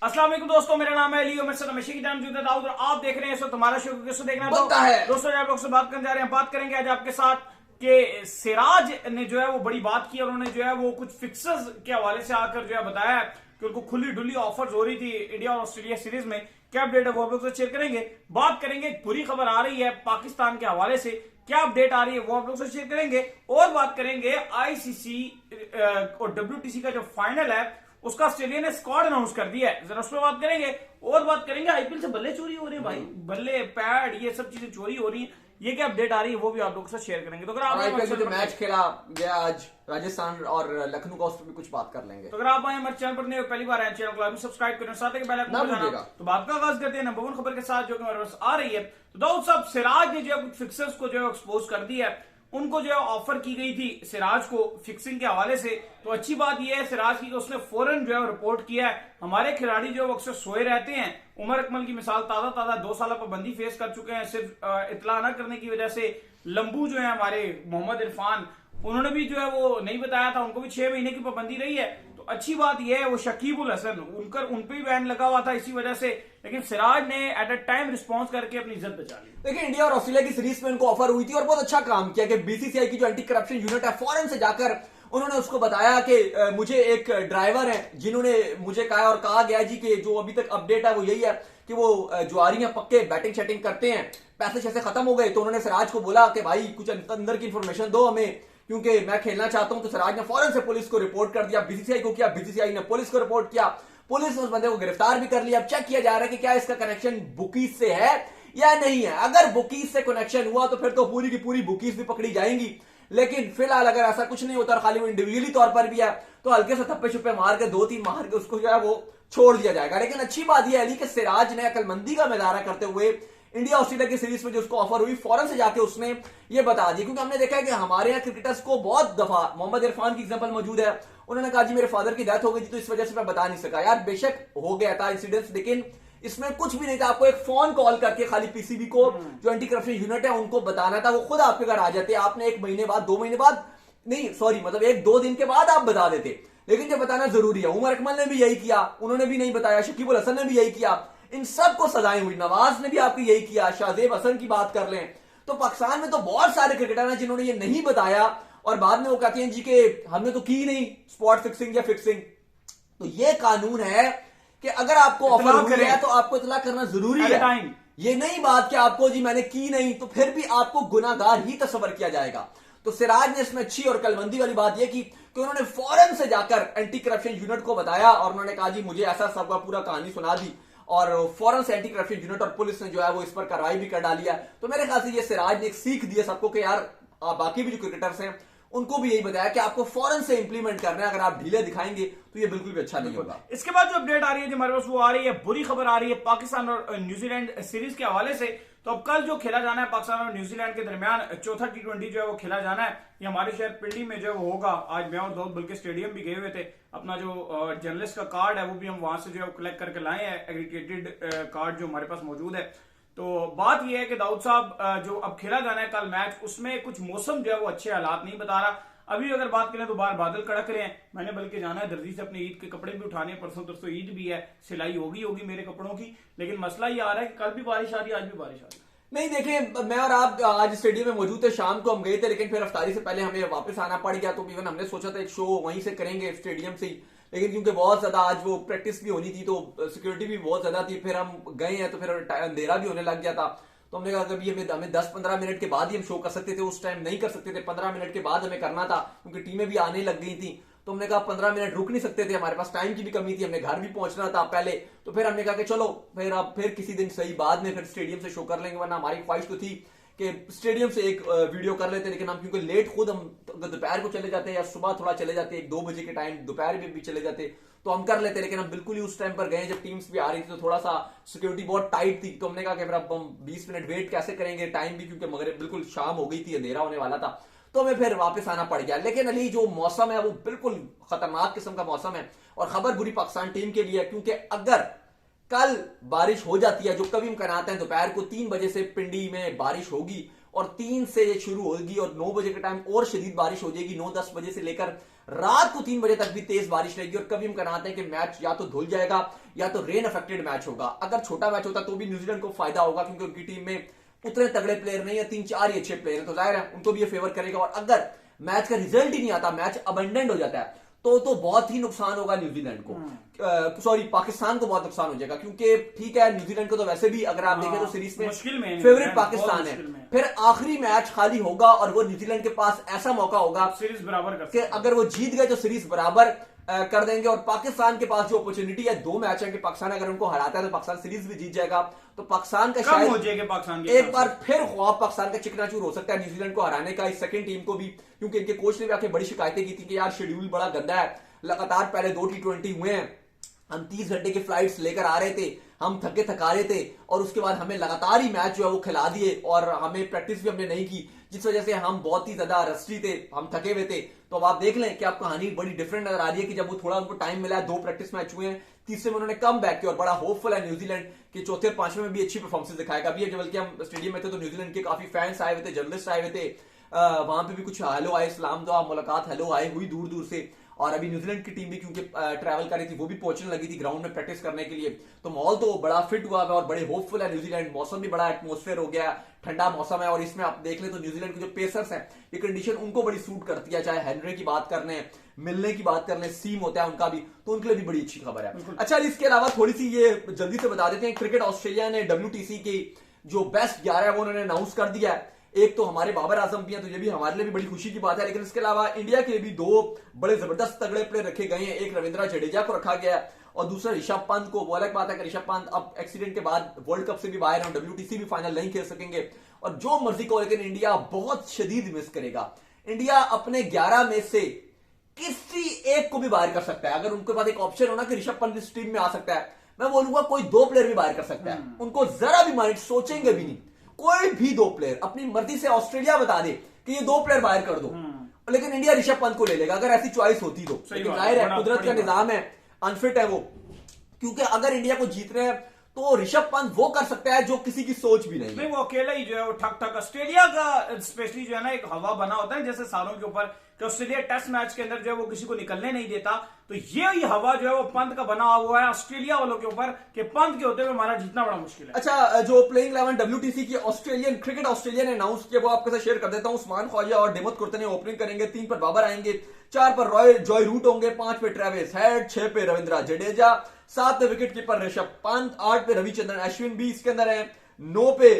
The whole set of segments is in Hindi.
अस्सलाम वालेकुम दोस्तों, मेरा नाम है अली और मेरे साथ हमेशा की टाइम जुदा दाऊद और आप देख रहे हैं इस वक्त हमारा शो किससे देखना बनता है। दोस्तों आप लोग से बात करने जा रहे हैं। बात करेंगे आज आपके साथ कि सिराज ने जो है वो बड़ी बात की और उन्होंने जो है वो कुछ फिक्सर्स के हवाले से आकर जो है बताया कि उनको खुली डुली ऑफर्स हो रही थी इंडिया और ऑस्ट्रेलिया सीरीज में। क्या अपडेट है वो आप लोग से शेयर करेंगे। बात करेंगे, एक बुरी खबर आ रही है पाकिस्तान के हवाले से, क्या अपडेट आ रही है वो आप लोग से शेयर करेंगे। और बात करेंगे आईसीसी और डब्ल्यूटीसी का जो फाइनल है उसका ऑस्ट्रेलिया ने स्क्वाड अनाउंस कर दिया है, जरा उस पर बात करेंगे। और बात करेंगे आईपीएल से बल्ले चोरी हो रहे हैं भाई, बल्ले पैड ये सब चीजें चोरी हो रही है, ये क्या अपडेट आ रही है वो भी आप लोगों के साथ शेयर करेंगे। तो अगर आप आईपीएल में जो मैच खेला गया आज राजस्थान और लखनऊ का, उस पर भी कुछ बात कर लेंगे। तो अगर आप हमारे चैनल पर नए पहली बार आए, चैनल को सब्सक्राइब करें, साथ ही बेल आइकन दबाना। तो बात का आगाज करते हैं नंबर 1 खबर के साथ जो कि हमारे पास आ रही है। तो दाऊद साहब, सिराज ने जो है कुछ फिक्सर्स को जो है एक्सपोज कर दिया है। उनको जो है ऑफर की गई थी सिराज को फिक्सिंग के हवाले से। तो अच्छी बात यह है सिराज की कि उसने फौरन जो है रिपोर्ट किया है। हमारे खिलाड़ी जो अक्सर सोए रहते हैं, उमर अकमल की मिसाल ताजा 2 साल पाबंदी फेस कर चुके हैं सिर्फ इतला न करने की वजह से। लंबू जो है हमारे मोहम्मद इरफान, उन्होंने भी जो है वो नहीं बताया था, उनको भी 6 महीने की पाबंदी रही है। तो अच्छी बात यह है वो शकीबुल हसन उन पे भी बैन लगा हुआ था इसी वजह से, लेकिन सिराज ने एट अ टाइम रिस्पॉन्स करके अपनी इज्जत बचा ली। देखिए, इंडिया और ऑस्ट्रेलिया की सीरीज में उनको ऑफर हुई थी और बहुत अच्छा काम किया कि बीसीसीआई की जो एंटी करप्शन यूनिट है फॉरेन से जाकर उन्होंने उसको बताया कि मुझे एक ड्राइवर है जिन्होंने मुझे कहा और कहा गया जी कि जो अभी तक अपडेट है वो यही है कि वो जुआरी हैं, पक्के बैटिंग शैटिंग करते हैं, पैसे शैसे खत्म हो गए। तो उन्होंने सिराज को बोला कि भाई कुछ अंदर की इंफॉर्मेशन दो हमें, क्योंकि मैं खेलना चाहता हूं। तो सिराज ने फौरन से पुलिस को रिपोर्ट कर दिया, बीसीसीआई को किया, बीसीसीआई ने पुलिस को रिपोर्ट किया, पुलिस ने उस बंदे को गिरफ्तार भी कर लिया। अब चेक किया जा रहा है कि क्या इसका कनेक्शन बुकीज से है या नहीं है। अगर बुकीज से कनेक्शन हुआ तो फिर तो पूरी की पूरी बुकीज भी पकड़ी जाएंगी, लेकिन फिलहाल अगर ऐसा कुछ नहीं होता और खाली वो इंडिविजुअली तौर पर भी है तो हल्के से थप्पे छुप्पे मार के 2-3 मार के उसको जो है वो छोड़ दिया जाएगा। लेकिन अच्छी बात यह है कि सिराज ने अकलमंदी का मुजाहरा करते हुए इंडिया ऑस्ट्रेलिया की सीरीज में जो उसको ऑफर हुई फौरन से जाके उसने ये बता दिया, क्योंकि हमने देखा है कि हमारे यहाँ क्रिकेटर्स को बहुत दफा, मोहम्मद इरफान की एग्जांपल मौजूद है, उन्होंने कहा जी मेरे फादर की डेथ हो गई थी तो इस वजह से मैं बता नहीं सका। यार बेशक हो गया था इंसिडेंट, लेकिन इसमें कुछ भी नहीं था। आपको एक फोन कॉल करके खाली पीसीबी को जो एंटी करप्शन यूनिट है उनको बताना था, वो खुद आपके घर आ जाते। आपने 1 महीने बाद, 2 महीने बाद नहीं, सॉरी मतलब 1-2 दिन के बाद आप बता देते, लेकिन ये बताना जरूरी है। उमर अकमल ने भी यही किया, उन्होंने भी नहीं बताया, शकीबुल हसन ने भी यही किया, इन सबको सजाएं हुई। नवाज ने भी आपकी यही किया, शाहजेब हसन की बात कर लें तो पाकिस्तान में तो बहुत सारे क्रिकेटर हैं जिन्होंने ये नहीं बताया और बाद में वो कहते हैं जी कि हमने तो की नहीं स्पॉट फिक्सिंग या फिक्सिंग। तो ये कानून है कि अगर आपको ऑफर हुई है तो आपको इतला करना जरूरी है। ये नहीं बात कि आपको जी मैंने की नहीं तो फिर भी आपको गुनाहगार ही तस्वर किया जाएगा। तो सिराज ने इसमें अच्छी और कलमंदी वाली बात यह की कि उन्होंने फौरन से जाकर एंटी करप्शन यूनिट को बताया और उन्होंने कहा जी मुझे ऐसा सबका पूरा कहानी सुना दी और फौरन से एंटी करप्शन यूनिट और पुलिस ने जो है वो इस पर कार्रवाई भी कर डाली है। तो मेरे ख्याल से ये सिराज ने एक सीख दी है सबको कि यार बाकी भी जो क्रिकेटर्स हैं उनको भी यही बताया कि आपको फौरन से इंप्लीमेंट करना है, अगर आप ढीले दिखाएंगे तो ये बिल्कुल भी अच्छा नहीं होगा। इसके बाद जो अपडेट आ रही है जो हमारे पास वो आ रही है, बुरी खबर आ रही है पाकिस्तान और न्यूजीलैंड सीरीज के हवाले से। तो अब कल जो खेला जाना है पाकिस्तान और न्यूजीलैंड के दरमियान, चौथा T20 जो है वो खेला जाना है। ये हमारे शहर पिंडी में जो वो होगा। आज मैं और दोस्त बल्कि स्टेडियम भी गए हुए थे, अपना जो जर्नलिस्ट का कार्ड है वो भी हम वहां से जो है कलेक्ट करके लाए हैं, एग्रीगेटेड कार्ड जो हमारे पास मौजूद है। तो बात यह है कि दाऊद साहब जो अब खेला जाना है कल मैच, उसमें कुछ मौसम जो है वो अच्छे हालात नहीं बता रहा। अभी अगर बात करें तो बाहर बादल कड़क रहे हैं, मैंने बल्कि जाना है दर्जी से अपने ईद के कपड़े भी उठाने, परसों तरसों ईद भी है, सिलाई होगी मेरे कपड़ों की। लेकिन मसला ये आ रहा है कि कल भी बारिश आ रही है, आज भी बारिश आ रही है। नहीं देखिए, मैं और आप आज स्टेडियम में मौजूद थे, शाम को हम गए थे, लेकिन फिर अफ्तारी से पहले हमें वापस आना पड़ गया। तो इवन हमने सोचा था एक शो वहीं से करेंगे स्टेडियम से ही, लेकिन क्योंकि बहुत ज्यादा आज वो प्रैक्टिस भी होनी थी तो सिक्योरिटी भी बहुत ज्यादा थी, फिर हम गए हैं तो फिर अंधेरा भी होने लग गया था। तो हमने कहा कभी हमें 10-15 मिनट के बाद ही हम शो कर सकते थे, उस टाइम नहीं कर सकते थे, 15 मिनट के बाद हमें करना था क्योंकि टीमें भी आने लग गई थी। तो हमने कहा 15 मिनट रुक नहीं सकते थे, हमारे पास टाइम की भी कमी थी, हमें घर भी पहुंचना था पहले। तो फिर हमने कहा कि चलो फिर अब फिर किसी दिन सही बाद में फिर स्टेडियम से शो कर लेंगे, वरना हमारी ख्वाहिश तो थी कि स्टेडियम से एक वीडियो कर लेते, लेकिन हम क्योंकि लेट खुद हम दोपहर को चले जाते या सुबह थोड़ा चले जाते, 1-2 बजे के टाइम दोपहर में भी चले जाते तो हम कर लेते, लेकिन हम बिल्कुल ही उस टाइम पर गए जब टीम्स भी आ रही थी तो थोड़ा सा सिक्योरिटी बहुत टाइट थी। तो हमने कहा कि फिर अब हम 20 मिनट वेट कैसे करेंगे, टाइम भी क्योंकि मगर बिल्कुल शाम हो गई थी, अंधेरा होने वाला था, तो हमें फिर वापस आना पड़ गया। लेकिन अली जो मौसम है वो बिल्कुल खतरनाक किस्म का मौसम है और खबर बुरी पाकिस्तान टीम के लिए, क्योंकि अगर कल बारिश हो जाती है, जो कभी इम्कान हैं दोपहर को 3 बजे से पिंडी में बारिश होगी और 3 से ये शुरू होगी और 9 बजे के टाइम और शदीद बारिश हो जाएगी, 9-10 बजे से लेकर रात को 3 बजे तक भी तेज बारिश रहेगी और कभी हम कहते हैं कि मैच या तो धुल जाएगा या तो रेन अफेक्टेड मैच होगा। अगर छोटा मैच होता तो भी न्यूजीलैंड को फायदा होगा क्योंकि उनकी टीम में उतने तगड़े प्लेयर नहीं है, 3-4 ही अच्छे प्लेयर है, तो जाहिर है उनको भी ये फेवर करेगा। और अगर मैच का रिजल्ट ही नहीं आता, मैच अबंडेंट हो जाता है, तो बहुत ही नुकसान होगा न्यूजीलैंड को, सॉरी पाकिस्तान को बहुत नुकसान हो जाएगा। क्योंकि ठीक है न्यूजीलैंड को तो वैसे भी अगर आप देखें तो सीरीज में फेवरेट पाकिस्तान है, फिर आखिरी मैच खाली होगा और वो न्यूजीलैंड के पास ऐसा मौका होगा सीरीज बराबर कि अगर वो जीत गए तो सीरीज बराबर कर देंगे। और पाकिस्तान के पास जो अपॉर्चुनिटी है, 2 मैच है कि पाकिस्तान अगर उनको हराता है तो पाकिस्तान सीरीज भी जीत जाएगा, तो पाकिस्तान का शायद हो जाएगा पाकिस्तान एक बार फिर ख्वाब पाकिस्तान का चिकनाचूर हो सकता है न्यूजीलैंड को हराने का, इस सेकंड टीम को भी। क्योंकि इनके कोच ने भी आके बड़ी शिकायतें की थी कि यार शेड्यूल बड़ा गंदा है, लगातार पहले 2 T20 हुए हैं, हम 30 घंटे की फ्लाइट्स लेकर आ रहे थे, हम थके थकारे थे और उसके बाद हमें लगातार ही मैच जो है वो खिला दिए और हमें प्रैक्टिस भी हमने नहीं की, जिस वजह से हम बहुत ही ज्यादा रस्टी थे, हम थके हुए थे। तो अब आप देख लें कि आप कहानी बड़ी डिफरेंट नजर आ रही है कि जब वो थोड़ा उनको टाइम मिला है, 2 प्रैक्टिस मैच हुए हैं, तीसरे में उन्होंने कम बैक किया और बड़ा होपफुल है न्यूजीलैंड कि चौथे और 5वें में भी अच्छी परफॉर्मेंस दिखाएगा। अभी जबकि हम स्टेडियम में थे तो न्यूजीलैंड के काफी फैंस आए हुए थे, जर्नलिस्ट आए हुए थे, वहां पे भी कुछ हेलो आए, सलाम दुआ मुलाकात हेलो आए हुई दूर दूर से। और अभी न्यूजीलैंड की टीम भी क्योंकि ट्रैवल कर रही थी, वो भी पहुंचने लगी थी ग्राउंड में प्रैक्टिस करने के लिए, तो माहौल तो बड़ा फिट हुआ है और बड़े होपफुल है न्यूजीलैंड। मौसम भी बड़ा एटमॉस्फेयर हो गया, ठंडा मौसम है और इसमें आप देख लें तो न्यूजीलैंड के जो पेसर्स हैं ये कंडीशन उनको बड़ी सूट करती है, चाहे हेनरी की बात कर लें, मिलने की बात कर लें, सीम होता है उनका भी, तो उनके लिए भी बड़ी अच्छी खबर है। अच्छा, इसके अलावा थोड़ी सी ये जल्दी से बता देते हैं, क्रिकेट ऑस्ट्रेलिया ने WTC की जो बेस्ट 11 है वो उन्होंने अनाउंस कर दिया है। एक तो हमारे बाबर आजम भी हैं, तो ये भी हमारे लिए भी बड़ी खुशी की बात है, लेकिन इसके अलावा इंडिया के लिए भी 2 बड़े जबरदस्त तगड़े प्लेयर रखे गए हैं। एक रविंद्र जडेजा को रखा गया है और दूसरा ऋषभ पंत को। वो अलग बात है कि ऋषभ पंत अब एक्सीडेंट के बाद वर्ल्ड कप से भी बाहर हैं, WTC भी फाइनल नहीं खेल सकेंगे और जो मर्जी को, लेकिन इंडिया बहुत शदीद मिस करेगा। इंडिया अपने 11 में से किसी एक को भी बाहर कर सकता है। अगर उनके पास एक ऑप्शन हो ना कि ऋषभ पंत इस टीम में आ सकता है, मैं बोलूंगा कोई 2 प्लेयर भी बाहर कर सकता है, उनको जरा भी माइंड सोचेंगे भी नहीं, कोई भी 2 प्लेयर अपनी मर्जी से ऑस्ट्रेलिया बता दे कि ये 2 प्लेयर बाहर कर दो, लेकिन इंडिया ऋषभ पंत को ले लेगा अगर ऐसी चॉइस होती तो। लेकिन जाहिर है कुदरत का निजाम है, अनफिट है वो, क्योंकि अगर इंडिया को जीतना है तो ऋषभ पंत वो कर सकता है जो किसी की सोच भी नहीं है। वो अकेला ही जो है वो ठक ठक। ऑस्ट्रेलिया का स्पेशली जो है ना एक हवा बना होता है जैसे सारों के ऊपर कि ऑस्ट्रेलिया टेस्ट मैच के अंदर जो है वो किसी को निकलने नहीं देता, तो ये हवा जो है वो पंत का बना हुआ है ऑस्ट्रेलिया वालों के ऊपर कि पंत के होते हुए हमारा जीतना बड़ा मुश्किल है। अच्छा, जो प्लेइंग 11 WTC की ऑस्ट्रेलियन क्रिकेट ऑस्ट्रेलिया ने अनाउंस किया वो आपके साथ शेयर कर देता हूं। उस्मान ख्वाजा और डेमोत कुर्तने ओपनिंग करेंगे, 3 पर बाबर आएंगे, 4 पर रॉय जॉय रूट होंगे, 5 पे ट्रेविस हेड, 6 पे रविंद्र जडेजा, 7 पे विकेट कीपर ऋषभ पंत, 8 पे रविचंद्रन अश्विन भी इसके अंदर है, 9 पे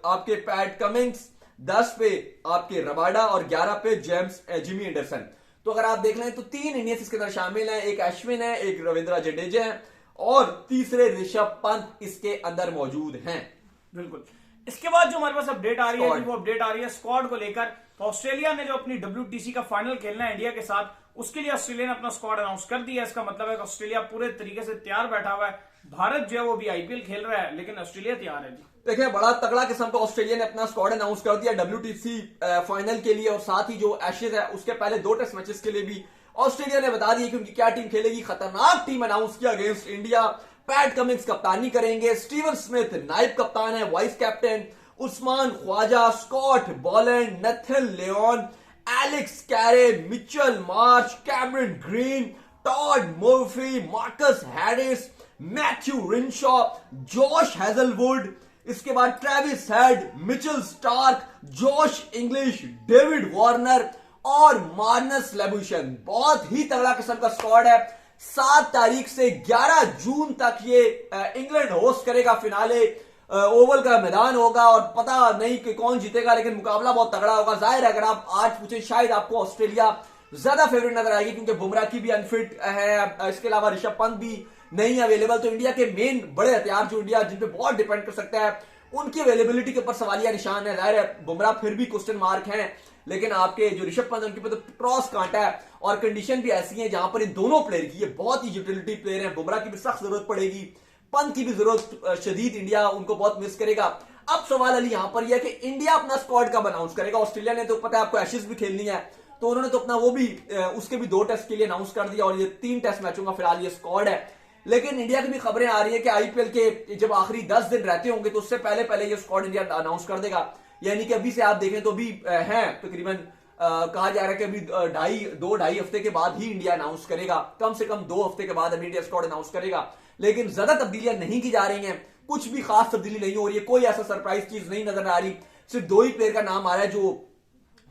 आपके पैट कमिंग्स, 10 पे आपके रबाडा और 11 पे जिमी एंडरसन। तो अगर आप देख लें तो 3 इंडियंस इसके अंदर शामिल हैं, एक अश्विन है, एक रविंद्र जडेजा है और तीसरे ऋषभ पंत इसके अंदर मौजूद हैं। बिल्कुल। इसके बाद जो हमारे पास अपडेट आ रही है वो अपडेट आ रही है स्क्वाड को लेकर। तो ऑस्ट्रेलिया ने जो अपनी WTC का फाइनल खेलना है इंडिया के साथ, उसके लिए ऑस्ट्रेलिया ने अपना स्क्वाड अनाउंस कर दिया। इसका मतलब है कि ऑस्ट्रेलिया पूरे तरीके से तैयार बैठा हुआ है। भारत जो है वो भी IPL खेल रहा है लेकिन ऑस्ट्रेलिया तैयार है। देखिए, बड़ा तगड़ा किस्म का ऑस्ट्रेलिया ने अपना स्क्वाड अनाउंस कर दिया WTC फाइनल के लिए और साथ ही जो एशेज है उसके पहले 2 टेस्ट मैचेस के लिए भी ऑस्ट्रेलिया ने बता दिया कि उनकी क्या टीम खेलेगी। खतरनाक टीम अनाउंस किया अगेंस्ट इंडिया। पैट कमिंग्स कप्तानी करेंगे, स्टीवन स्मिथ नाइब कप्तान है, vice captain, Usman Khawaja, Scott Boland, Nathan Lyon, Alex Carey, Mitchell Marsh, Cameron Green, Todd Murphy, Marcus Harris, Matthew Renshaw, Josh Hazlewood, इसके बाद Travis Head, Mitchell Starc, Josh Inglis, David Warner और मार्नस लेबुशन। बहुत ही तगड़ा किस्म का स्क्वाड है। 7 तारीख से 11 जून तक ये इंग्लैंड होस्ट करेगा फिनाले। ओवल का मैदान होगा और पता नहीं कि कौन जीतेगा, लेकिन मुकाबला बहुत तगड़ा होगा। जाहिर है अगर आप आज पूछे शायद आपको ऑस्ट्रेलिया ज्यादा फेवरेट नजर आएगी क्योंकि बुमराह की भी अनफिट है, इसके अलावा ऋषभ पंत भी नहीं अवेलेबल। तो इंडिया के मेन बड़े हथियार जो इंडिया जिन पे बहुत डिपेंड कर सकता है उनकी अवेलेबिलिटी के ऊपर सवालिया निशान है। जाहिर है बुमराह फिर भी क्वेश्चन मार्क है, लेकिन आपके जो ऋषभ पंत उनके पे तो क्रॉस कांटा है और कंडीशन भी ऐसी है जहां पर इन दोनों प्लेयर की ये बहुत ही यूटिलिटी प्लेयर है। बुमराह की भी सख्त जरूरत पड़ेगी, पंत की भी जरूरत शदीद, इंडिया उनको बहुत मिस करेगा। अब सवाल अली यहां पर यह कि इंडिया अपना स्क्वाड कब अनाउंस करेगा। ऑस्ट्रेलिया ने तो पता है आपको एशेज भी खेलनी है, तो उन्होंने तो अपना वो भी उसके भी 2 टेस्ट के लिए अनाउंस कर दिया और ये 3 टेस्ट मैचों का फिलहाल ये स्क्वाड है। लेकिन इंडिया की भी खबरें आ रही है कि IPL के जब आखिरी 10 दिन रहते होंगे तो उससे पहले ये स्क्वाड इंडिया अनाउंस कर देगा। यानी कि अभी से आप देखें तो भी हैं तकरीबन कहा जा रहा है कि अभी 2-2.5 हफ्ते के बाद ही इंडिया अनाउंस करेगा, कम से कम 2 हफ्ते के बाद अभी इंडिया स्क्वाड अनाउंस करेगा। लेकिन ज्यादा तब्दीलियां नहीं की जा रही हैं, कुछ भी खास तब्दीली नहीं हो रही है, कोई ऐसा सरप्राइज चीज नहीं नजर आ रही। सिर्फ 2 ही प्लेयर का नाम आ रहा है जो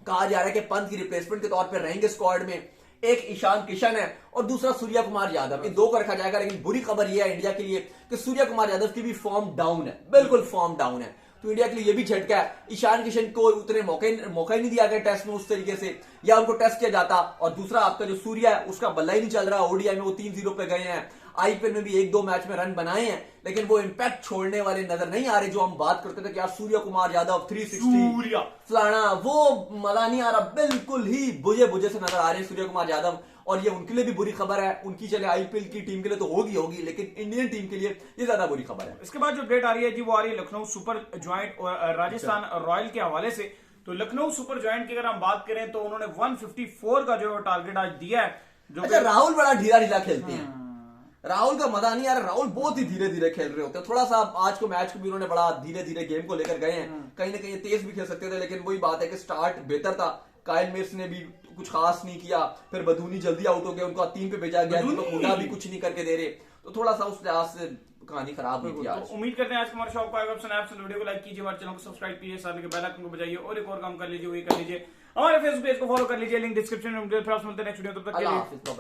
कहा जा रहा है कि पंत की रिप्लेसमेंट के तौर पर रहेंगे स्क्वाड में। एक ईशान किशन है और दूसरा सूर्या कुमार यादव, इन 2 को रखा जाएगा। लेकिन बुरी खबर यह है इंडिया के लिए कि सूर्या कुमार यादव की भी फॉर्म डाउन है, बिल्कुल फॉर्म डाउन है। तो इंडिया के लिए यह भी झटका है। ईशान किशन को उतने मौका ही नहीं दिया गया टेस्ट में उस तरीके से, या उनको टेस्ट किया जाता। और दूसरा आपका जो सूर्या है उसका बल्ला ही नहीं चल रहा, ओडीआई में वो 3-0 पे गए हैं, आईपीएल में भी 1-2 मैच में रन बनाए हैं, लेकिन वो इंपैक्ट छोड़ने वाले नजर नहीं आ रहे जो हम बात करते थे कि यार सूर्या कुमार यादव 360 फलाना, वो मजा नहीं आ रहा, बिल्कुल ही बुझे से नजर आ रहे हैं सूर्या कुमार यादव। और ये उनके लिए भी बुरी खबर है, उनकी चले आईपीएल की टीम के लिए तो होगी, लेकिन इंडियन टीम के लिए ये ज्यादा बुरी खबर है। इसके बाद जो अपडेट आ रही है जी वो आ रही है लखनऊ सुपर जॉइंट और राजस्थान रॉयल के हवाले से। तो लखनऊ सुपर जॉइंट की अगर हम बात करें तो उन्होंने 154 का जो टारगेट आज दिया है। जो अच्छा, राहुल बड़ा ढीला खेलते हैं, राहुल का मजा नहीं आ रहा, राहुल बहुत ही धीरे खेल रहे होते हैं। थोड़ा सा आज को मैच को भी उन्होंने बड़ा धीरे गेम को लेकर गए हैं, कहीं ना कहीं तेज भी खेल सकते थे, लेकिन वही बात है कि स्टार्ट बेहतर था। कायल मिर्स ने भी कुछ खास नहीं किया, फिर बदूनी जल्दी आउट हो गया, उनको 3 पे भेजा गया, हुडा भी कुछ नहीं करके दे रहे, तो थोड़ा सा उस लिहाज से कहानी खराब हुई थी आज। तो उम्मीद करते हैं आज हमारे शो को आएगा वीडियो को लाइक कीजिए, हमारे चैनल को सब्सक्राइब कीजिए, साथ में बेल आइकन को बजाइए और एक और काम कर लीजिए, वही कर लीजिए, हमारे फेसबुक पेज को फॉलो कर लीजिए, लिंक डिस्क्रिप्शन में मिलते हैं। नेक्स्ट वीडियो, तब तक के लिए